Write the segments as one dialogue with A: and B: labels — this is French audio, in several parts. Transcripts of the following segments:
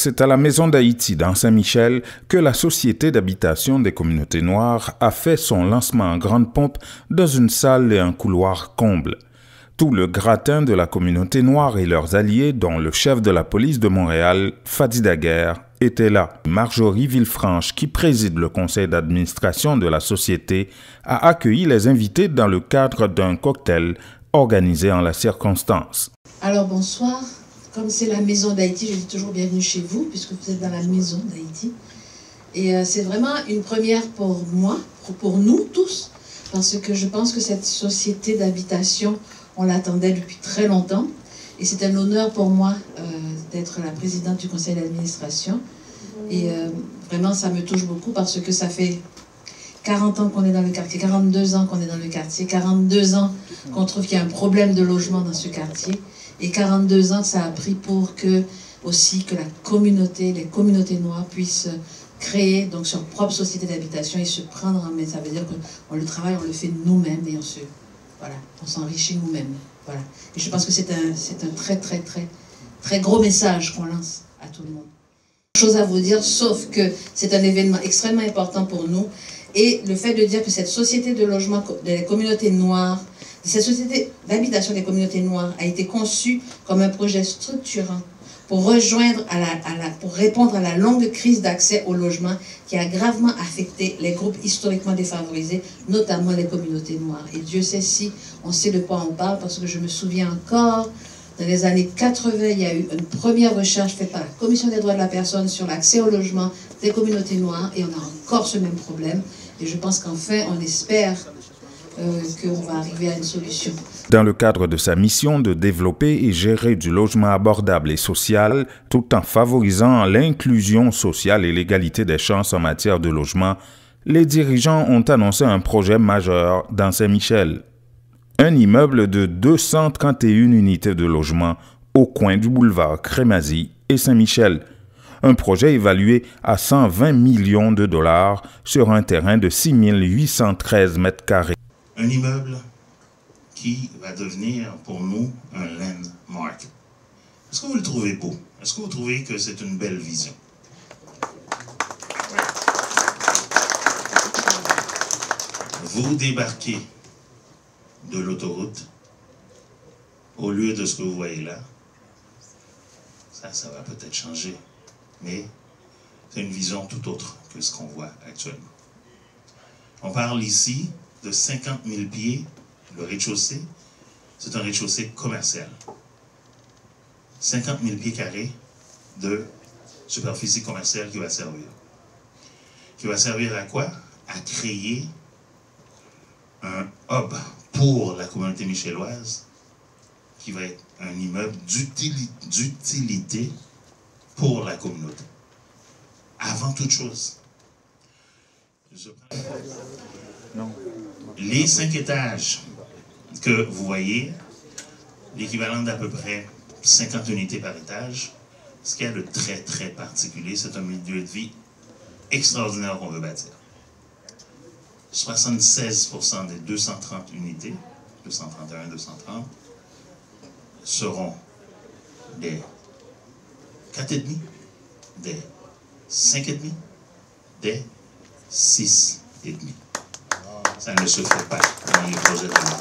A: C'est à la Maison d'Haïti dans Saint-Michel que la Société d'habitation des communautés noires a fait son lancement en grande pompe dans une salle et un couloir comble. Tout le gratin de la communauté noire et leurs alliés, dont le chef de la police de Montréal, Fadi Daguerre, était là. Marjorie Villefranche, qui préside le conseil d'administration de la société, a accueilli les invités dans le cadre d'un cocktail organisé en la circonstance.
B: Alors bonsoir, comme c'est la Maison d'Haïti, je dis toujours bienvenue chez vous, puisque vous êtes dans la Maison d'Haïti. Et c'est vraiment une première pour moi, pour nous tous, parce que je pense que cette société d'habitation, on l'attendait depuis très longtemps. Et c'est un honneur pour moi d'être la présidente du conseil d'administration. Et vraiment, ça me touche beaucoup parce que ça fait 40 ans qu'on est dans le quartier, 42 ans qu'on est dans le quartier, 42 ans qu'on trouve qu'il y a un problème de logement dans ce quartier. Et 42 ans que ça a pris pour que, aussi, que la communauté, les communautés noires puissent créer donc leur propre société d'habitation et se prendre en main. Ça veut dire que le travail, on le fait nous-mêmes et on s'enrichit nous-mêmes. Voilà. Et je pense que c'est un très gros message qu'on lance à tout le monde. Chose à vous dire, sauf que c'est un événement extrêmement important pour nous. Et le fait de dire que cette société de logement des communautés noires, cette société d'habitation des communautés noires a été conçue comme un projet structurant pour pour répondre à la longue crise d'accès au logement qui a gravement affecté les groupes historiquement défavorisés, notamment les communautés noires. Et Dieu sait si on sait de quoi on parle, parce que je me souviens encore, dans les années 80, il y a eu une première recherche faite par la Commission des droits de la personne sur l'accès au logement des communautés noires, et on a encore ce même problème. Et je pense qu'enfin, on espère qu'on va arriver à une solution.
A: Dans le cadre de sa mission de développer et gérer du logement abordable et social, tout en favorisant l'inclusion sociale et l'égalité des chances en matière de logement, les dirigeants ont annoncé un projet majeur dans Saint-Michel. Un immeuble de 231 unités de logement au coin du boulevard Crémazie et Saint-Michel. Un projet évalué à 120 millions de dollars sur un terrain de 6 813 mètres carrés.
C: Un immeuble qui va devenir pour nous un landmark. Est-ce que vous le trouvez beau? Est-ce que vous trouvez que c'est une belle vision? Vous débarquez de l'autoroute, au lieu de ce que vous voyez là, ça va peut-être changer, mais c'est une vision tout autre que ce qu'on voit actuellement. On parle ici de 50 000 pieds, le rez-de-chaussée, c'est un rez-de-chaussée commercial. 50 000 pieds carrés de superficie commerciale qui va servir. Qui va servir à quoi? À créer un hub pour la communauté michelloise, qui va être un immeuble d'utilité pour la communauté. Avant toute chose. Les 5 étages que vous voyez, l'équivalent d'à peu près 50 unités par étage, ce qu'il y a de très particulier, c'est un milieu de vie extraordinaire qu'on veut bâtir. 76% des 230 unités, 231, 230, seront des 4,5, des 5,5, des 6,5. Ça ne se fait pas dans les projets de logement.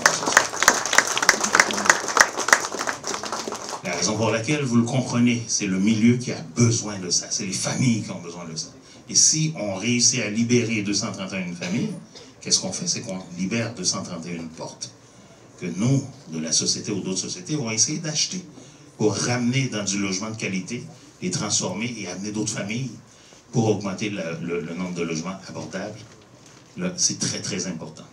C: La raison pour laquelle vous le comprenez, c'est le milieu qui a besoin de ça, c'est les familles qui ont besoin de ça. Et si on réussit à libérer 231 familles, qu'est-ce qu'on fait? C'est qu'on libère 231 portes que nous, de la société ou d'autres sociétés, vont essayer d'acheter pour ramener dans du logement de qualité, les transformer et amener d'autres familles pour augmenter le nombre de logements abordables. C'est très important.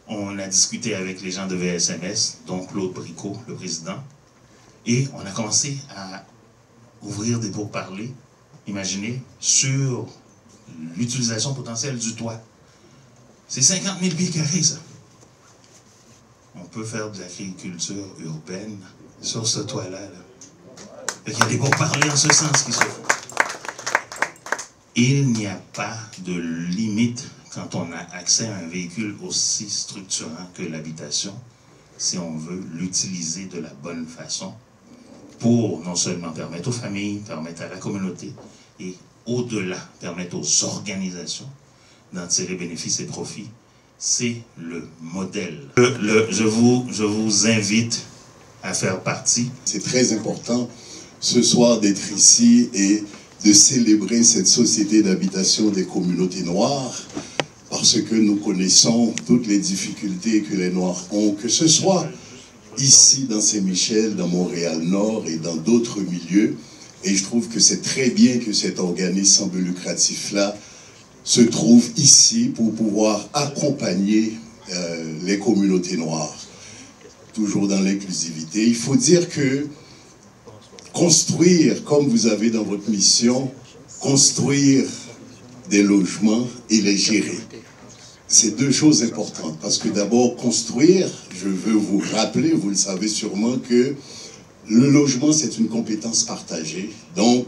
C: On a discuté avec les gens de VSMS, dont Claude Bricot, le président, et on a commencé à ouvrir des pourparlers, imaginez, sur l'utilisation potentielle du toit. C'est 50 000 pieds carrés, ça. On peut faire de l'agriculture urbaine sur ce toit-là. Il y a des pourparlers en ce sens qui se font. Il n'y a pas de limite quand on a accès à un véhicule aussi structurant que l'habitation, si on veut l'utiliser de la bonne façon pour non seulement permettre aux familles, permettre à la communauté et au-delà, permettre aux organisations d'en tirer bénéfices et profits. C'est le modèle. Je vous invite à faire partie.
D: C'est très important ce soir d'être ici et de célébrer cette société d'habitation des communautés noires, parce que nous connaissons toutes les difficultés que les Noirs ont, que ce soit ici dans Saint-Michel, dans Montréal-Nord et dans d'autres milieux. Et je trouve que c'est très bien que cet organisme sans but lucratif-là se trouve ici pour pouvoir accompagner les communautés noires, toujours dans l'inclusivité. Il faut dire que construire, comme vous avez dans votre mission, construire des logements et les gérer. C'est deux choses importantes, parce que d'abord, construire, je veux vous rappeler, vous le savez sûrement, que le logement, c'est une compétence partagée. Donc,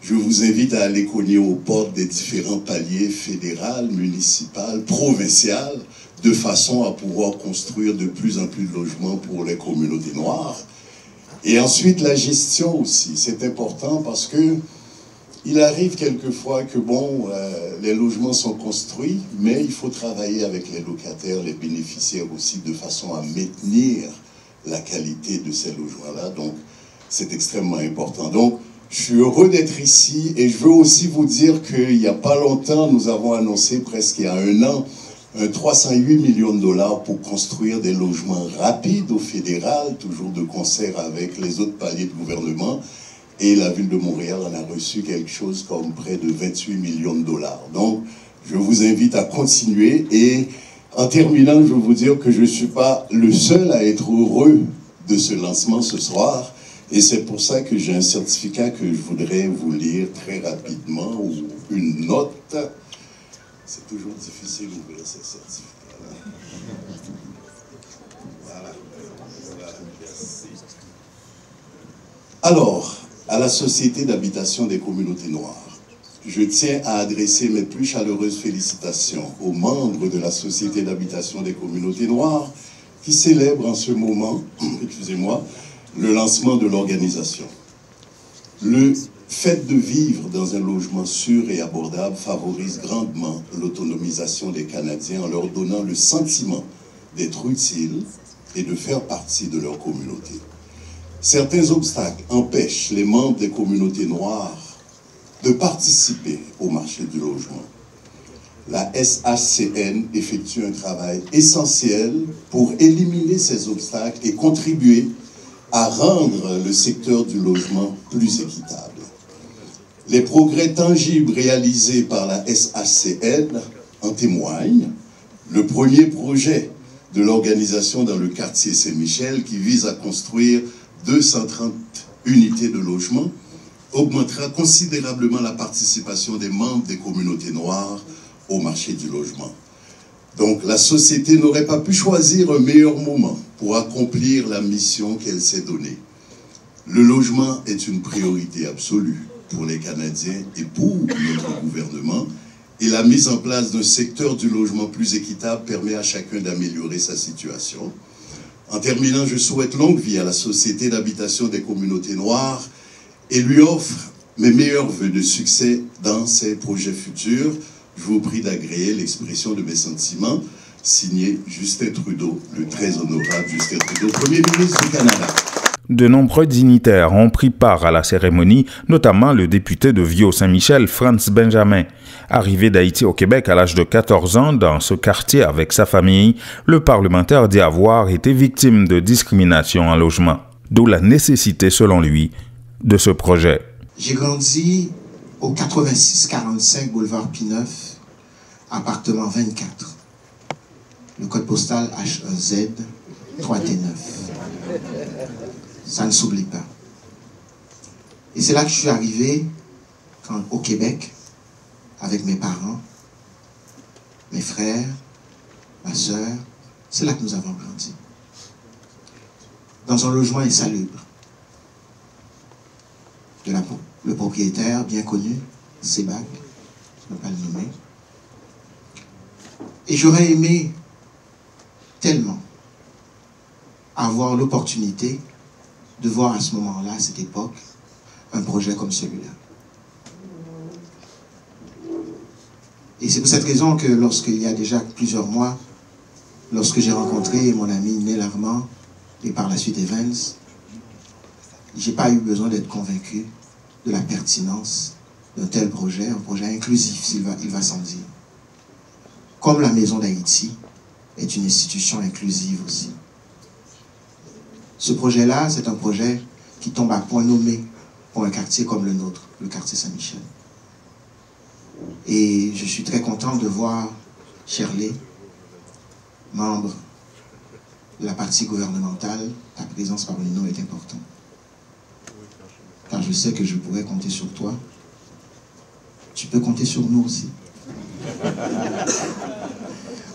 D: je vous invite à aller cogner aux portes des différents paliers fédéral, municipal, provincial, de façon à pouvoir construire de plus en plus de logements pour les communautés noires. Et ensuite, la gestion aussi, c'est important parce que il arrive quelquefois que, bon, les logements sont construits, mais il faut travailler avec les locataires, les bénéficiaires aussi, de façon à maintenir la qualité de ces logements-là. Donc, c'est extrêmement important. Donc, je suis heureux d'être ici et je veux aussi vous dire qu'il n'y a pas longtemps, nous avons annoncé presque il y a un an, 308 millions de dollars pour construire des logements rapides au fédéral, toujours de concert avec les autres paliers de gouvernement. Et la ville de Montréal en a reçu quelque chose comme près de 28 millions de dollars. Donc, je vous invite à continuer. Et en terminant, je veux vous dire que je ne suis pas le seul à être heureux de ce lancement ce soir. Et c'est pour ça que j'ai un certificat que je voudrais vous lire très rapidement, ou une note. C'est toujours difficile d'ouvrir ces certificats-là. Voilà. Merci. Alors, à la Société d'habitation des communautés noires, je tiens à adresser mes plus chaleureuses félicitations aux membres de la Société d'habitation des communautés noires qui célèbrent en ce moment, excusez-moi, le lancement de l'organisation. Le fait de vivre dans un logement sûr et abordable favorise grandement l'autonomisation des Canadiens en leur donnant le sentiment d'être utiles et de faire partie de leur communauté. Certains obstacles empêchent les membres des communautés noires de participer au marché du logement. La SHCN effectue un travail essentiel pour éliminer ces obstacles et contribuer à rendre le secteur du logement plus équitable. Les progrès tangibles réalisés par la SHCN en témoignent. Le premier projet de l'organisation dans le quartier Saint-Michel, qui vise à construire 230 unités de logement, augmentera considérablement la participation des membres des communautés noires au marché du logement. Donc la société n'aurait pas pu choisir un meilleur moment pour accomplir la mission qu'elle s'est donnée. Le logement est une priorité absolue pour les Canadiens et pour notre gouvernement, et la mise en place d'un secteur du logement plus équitable permet à chacun d'améliorer sa situation. En terminant, je souhaite longue vie à la Société d'habitation des communautés noires et lui offre mes meilleurs vœux de succès dans ses projets futurs. Je vous prie d'agréer l'expression de mes sentiments, signé Justin Trudeau, le très honorable Justin Trudeau, Premier ministre du Canada.
A: De nombreux dignitaires ont pris part à la cérémonie, notamment le député de Vieux-Saint-Michel, Franz Benjamin. Arrivé d'Haïti au Québec à l'âge de 14 ans dans ce quartier avec sa famille, le parlementaire dit avoir été victime de discrimination en logement. D'où la nécessité, selon lui, de ce projet.
E: J'ai grandi au 86-45 boulevard P9, appartement 24. Le code postal HEZ 3T9. Ça ne s'oublie pas. Et c'est là que je suis arrivé au Québec avec mes parents, mes frères, ma soeur. C'est là que nous avons grandi. Dans un logement insalubre. Le propriétaire, bien connu, Sébac, je ne vais pas le nommer. Et j'aurais aimé tellement avoir l'opportunité de voir à ce moment-là, à cette époque, un projet comme celui-là. Et c'est pour cette raison que lorsqu'il y a déjà plusieurs mois, lorsque j'ai rencontré mon ami Neil Armand et par la suite Evans, je n'ai pas eu besoin d'être convaincu de la pertinence d'un tel projet, un projet inclusif, il va sans dire. Comme la Maison d'Haïti est une institution inclusive aussi. Ce projet-là, c'est un projet qui tombe à point nommé pour un quartier comme le nôtre, le quartier Saint-Michel. Et je suis très content de voir Shirley, membre de la partie gouvernementale. Ta présence parmi nous est importante. Car je sais que je pourrais compter sur toi. Tu peux compter sur nous aussi.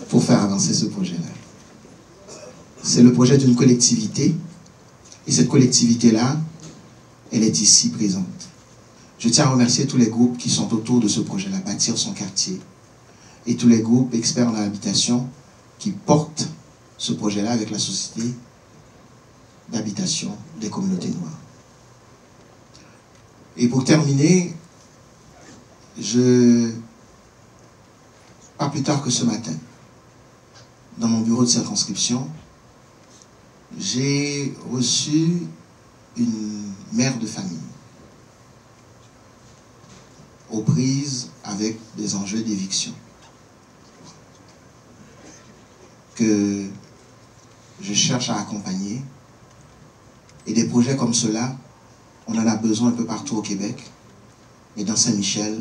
E: Pour faire avancer ce projet-là. C'est le projet d'une collectivité. Et cette collectivité-là, elle est ici présente. Je tiens à remercier tous les groupes qui sont autour de ce projet-là, Bâtir son quartier. Et tous les groupes experts dans l'habitation qui portent ce projet-là avec la société d'habitation des communautés noires. Et pour terminer, pas plus tard que ce matin, dans mon bureau de circonscription, j'ai reçu une mère de famille aux prises avec des enjeux d'éviction que je cherche à accompagner. Et des projets comme cela, on en a besoin un peu partout au Québec. Et dans Saint-Michel,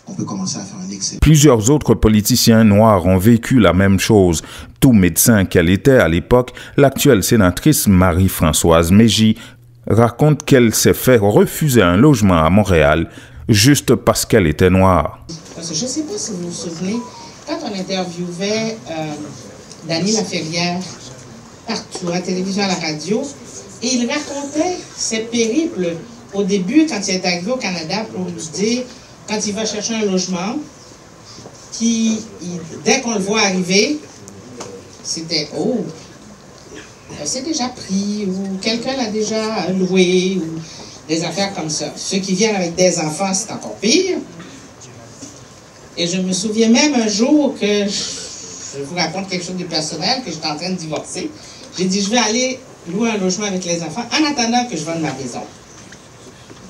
E: on peut commencer à faire un excellent.
A: Plusieurs autres politiciens noirs ont vécu la même chose. Tout médecin qu'elle était à l'époque, l'actuelle sénatrice Marie-Françoise Mégy raconte qu'elle s'est fait refuser un logement à Montréal juste parce qu'elle était noire.
F: Parce que je ne sais pas si vous vous souvenez, quand on interviewait Dany Laferrière partout, à la télévision, à la radio, et il racontait ses périples au début, quand il est arrivé au Canada, pour nous dire, quand il va chercher un logement, dès qu'on le voit arriver, c'était « Oh, c'est déjà pris » ou « Quelqu'un l'a déjà loué » ou des affaires comme ça. Ceux qui viennent avec des enfants, c'est encore pire. Et je me souviens même un jour que, je vous raconte quelque chose de personnel, que j'étais en train de divorcer. J'ai dit, je vais aller louer un logement avec les enfants en attendant que je vende ma maison.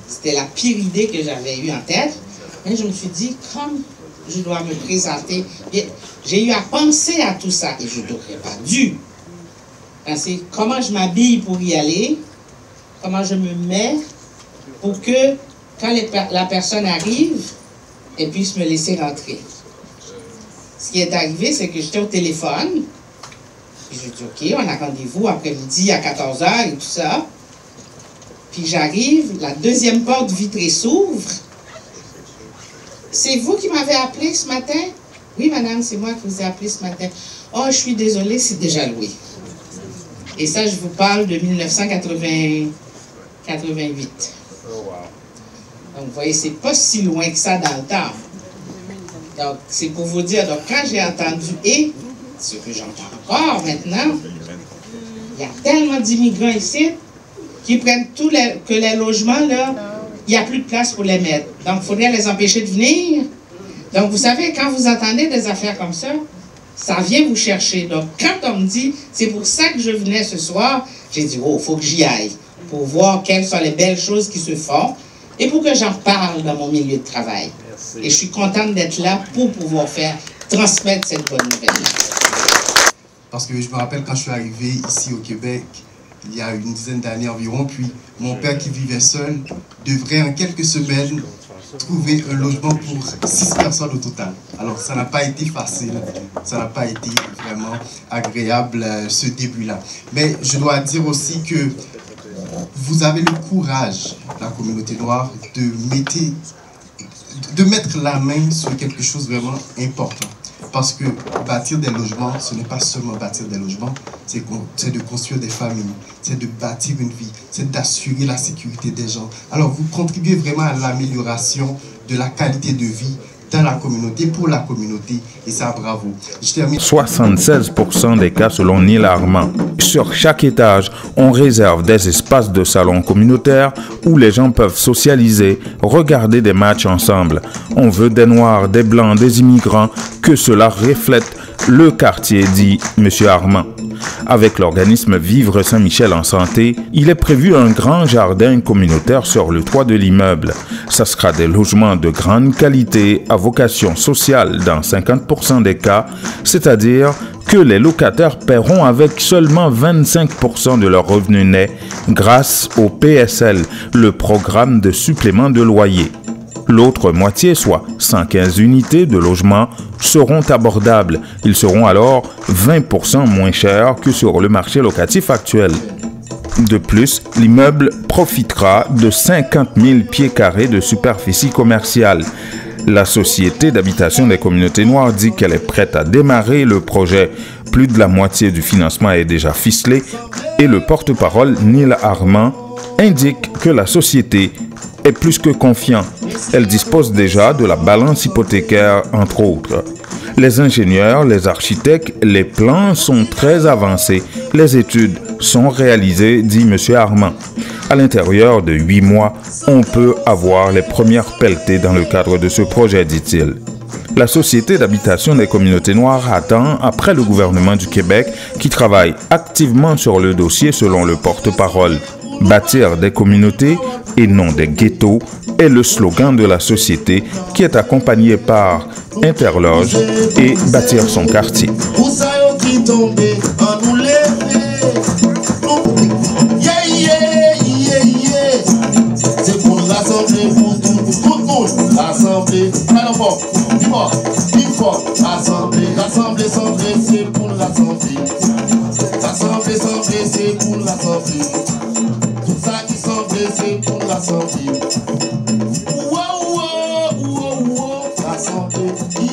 F: C'était la pire idée que j'avais eue en tête. Mais je me suis dit, comme je dois me présenter, j'ai eu à penser à tout ça. Et je n'aurais pas dû penser comment je m'habille pour y aller, comment je me mets pour que quand la personne arrive, elle puisse me laisser rentrer. Ce qui est arrivé, c'est que j'étais au téléphone. Puis je dis, OK, on a rendez-vous après-midi à 14h et tout ça. Puis j'arrive, la deuxième porte vitrée s'ouvre. C'est vous qui m'avez appelé ce matin? Oui, madame, c'est moi qui vous ai appelé ce matin. Oh, je suis désolée, c'est déjà loué. Et ça, je vous parle de 1988. Donc, vous voyez, c'est pas si loin que ça dans le temps. Donc, c'est pour vous dire, donc, quand j'ai entendu, et ce que j'entends encore maintenant, il y a tellement d'immigrants ici qui prennent que les logements, là, il n'y a plus de place pour les mettre. Donc, il faudrait les empêcher de venir. Donc, vous savez, quand vous entendez des affaires comme ça, ça vient vous chercher. Donc, quand on me dit, c'est pour ça que je venais ce soir, j'ai dit, oh, il faut que j'y aille pour voir quelles sont les belles choses qui se font et pour que j'en parle dans mon milieu de travail. Merci. Et je suis contente d'être là pour pouvoir transmettre cette bonne nouvelle.
G: Parce que je me rappelle quand je suis arrivé ici au Québec, il y a une dizaine d'années environ, puis mon père qui vivait seul devrait en quelques semaines trouver un logement pour 6 personnes au total. Alors ça n'a pas été facile, ça n'a pas été vraiment agréable ce début-là. Mais je dois dire aussi que vous avez le courage, la communauté noire, de mettre la main sur quelque chose vraiment important. Parce que bâtir des logements, ce n'est pas seulement bâtir des logements, c'est de construire des familles, c'est de bâtir une vie, c'est d'assurer la sécurité des gens. Alors vous contribuez vraiment à l'amélioration de la qualité de vie dans la communauté, pour la communauté. Et ça, bravo. Je termine.
A: 76% des cas selon Neil Armand. Sur chaque étage, on réserve des espaces de salon communautaires où les gens peuvent socialiser, regarder des matchs ensemble. On veut des Noirs, des Blancs, des immigrants, que cela reflète le quartier, dit M. Armand. Avec l'organisme Vivre Saint-Michel en santé, il est prévu un grand jardin communautaire sur le toit de l'immeuble. Ça sera des logements de grande qualité à vocation sociale dans 50% des cas, c'est-à-dire que les locataires paieront avec seulement 25% de leurs revenus nets grâce au PSL, le programme de supplément de loyer. L'autre moitié, soit 115 unités de logement, seront abordables. Ils seront alors 20% moins chers que sur le marché locatif actuel. De plus, l'immeuble profitera de 50 000 pieds carrés de superficie commerciale. La Société d'habitation des communautés noires dit qu'elle est prête à démarrer le projet. Plus de la moitié du financement est déjà ficelé et le porte-parole Neil Armand indique que la société est plus que confiant. Elle dispose déjà de la balance hypothécaire, entre autres. Les ingénieurs, les architectes, les plans sont très avancés. Les études sont réalisées, dit M. Armand. À l'intérieur de 8 mois, on peut avoir les premières pelletées dans le cadre de ce projet, dit-il. La Société d'habitation des communautés noires attend après le gouvernement du Québec qui travaille activement sur le dossier selon le porte-parole. Bâtir des communautés et non des ghettos est le slogan de la société qui est accompagné par Interloge et Bâtir son quartier.
H: C'est pour rassembler pour tout le monde. Rassembler, rassembler, c'est pour rassembler. Rassembler, c'est pour rassembler. Tout ça qui semble, c'est pour rassembler. Rassembler.